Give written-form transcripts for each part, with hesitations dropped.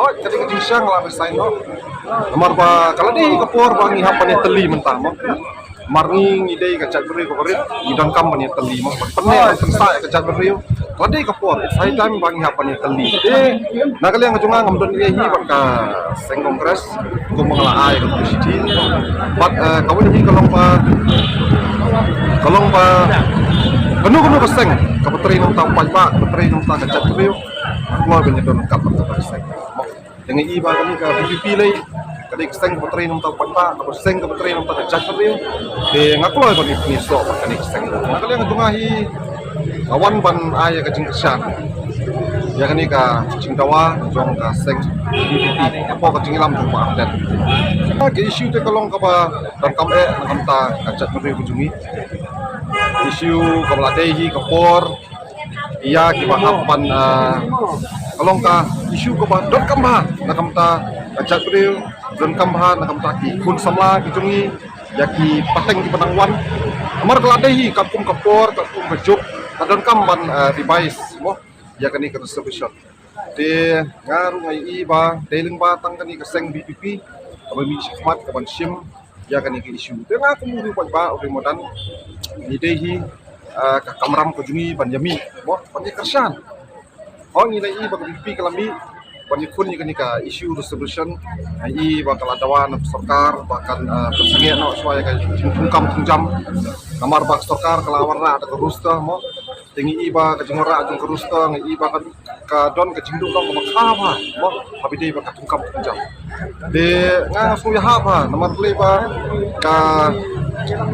Oh, jadi kecil siang lah bersaing no. Amar ba kalau di kapor ba ngi hapan teli mentah mo. Marning ide kacak beri ko rit idan kam ban teli mo. Penne sa kacak beri. Kalau di kapor sai time ba ngi hapan teli. Nakali yang kacunga ngamdon ye hi ban ka seng kongres ko mangala ai ko siti. But kawin hi kalong ba kanu keseng kapatri nang tau pajak kapatri nang tau kacak beri. Keluar banyak don kapal keseng. Dengan iba kami ke PPP lagi, kadang keseng kapatri nang tau pajak, keseng kapatri nang tau kacak beri. Ngaku lah kami piso kami keseng. Nakali yang tungahi awan ban ayah kacing kesan. Ya kani ka cing dawa jong ka seng PPP. Apa kacing ilam jong pa dan. Ke isu te kalong ka ba dan kam nakam ta kacak beri bujungi. Isu kamladehi kapor iya kiba hapan kalong ka isu ka ba don kamba nakam ta kacak beri don kamba nakam ta ki kun samla kijungi yaki pateng ki panangwan amar kaladehi kampung kapor kampung bejuk don kamban device mo ya kani ka distribution de ngaru ngai iba deling ba tang kani ka seng BPP aba mi khmat ka ban sim ya kani ki isu de ngaku mu ba obe modan idehi ka kamram ko jungi banjami mo pandi kersan oh nilai i bagi pipi kalambi pandi kun ni ka isu resolution ai bakal adawan sarkar bahkan persengit no supaya ka tungkam tungjam kamar bak sarkar kalawan ra ada kerusta mo tingi iba ka jingora ajung kerusta ngai iba ka don ka jingdu dong makaba mo habi dei bak tungkam tungjam de ngasu ya haba nomor leba ka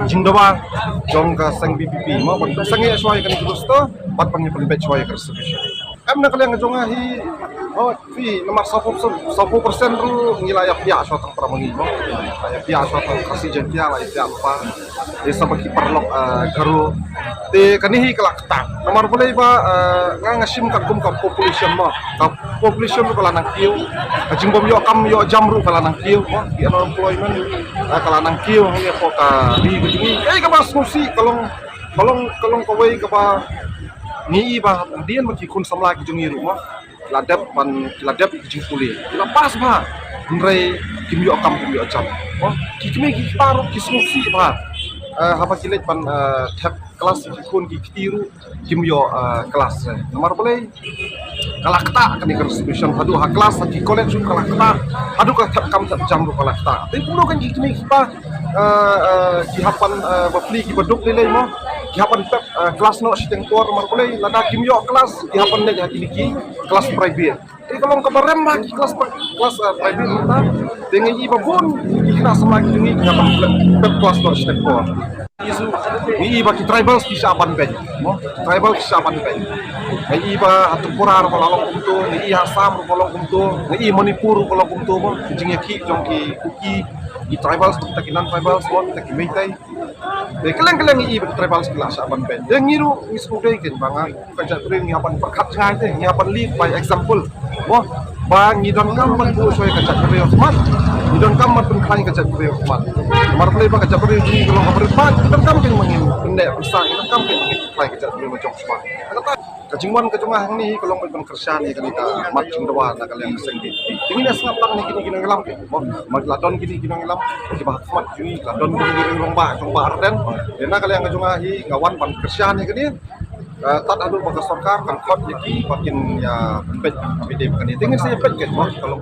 jingdawa jong ka sang BPP mo ban sangi asway kan gusto bat pang ipalibet sway ka resolution am na kalang jong hi oh fi nomor 10% ru ngilayah pia so tang pramangi mo ya pia so tang presiden pia la pia apa de sabaki perlok garu de kanihi kalakta nomor boleh ba ngasim ka kum ka population mo ka population ru kala nang kiu jingbom yo kam yo jamru kala nang kiu mo di employment kala nang kiu ngi ko ka di gini ka ba susi kalong kawai ka ba ni iba dian maki kun samla ki jungi rumah ladap ki jingkuli lepas ba ndrai kim yo kam kim yo jam oh ki kimi ki paru ki susi ba haba kilet pan tab kelas ki kun ki tiru kim yo kelas nomor boleh kalakta kan resolution hadu ha kelas ki college kalakta hadu ka tab kam tab jam ru kalakta tapi puno kan ki kimi ki pa ki hapan bapli ki beduk nilai mo ki hapan kelas no siteng tor nomor boleh lada kim yo kelas ki hapan ne ha ki kelas private jadi kalau kabarem mah kelas private mana dengan iba pun kita semakin tinggi ngapan kelas no siteng tor isu ni iba ki tribals ki saban ben mo tribal ki saban ben ai iba atu purar kolong kumtu ni hasam kolong kumtu ni manipur kolong kumtu mo jinge ki jong ki kuki di tribals kita kinan tribals mo kita ki meitai de keleng iba tribals ki saban ben de ngiru isu de ken banga kajak ring ngapan perkat ngai te ngapan lead by example mo bang idon kam man bu soy kajak ring osman idon kam man pun khai kajak ring osman mar play ba kajak ring ni kalau kabar pan idon kam ken mangin pendek besar idon kam ken khai kajak ring macam osman kata kajingwan kajungah ni kalau pun kersan ni kan mat jingdawa nak kalian seng di ini dah sangat tang ni kini ngelam mo magladon kini ngelam di bah mat jui ladon kini romba arden dena kalian kajungah hi ngawan pan kersan ni kan tat adu bagi sarkar kan kot yaki makin ya pet BPD kan ini tinggal saya pet kan kalau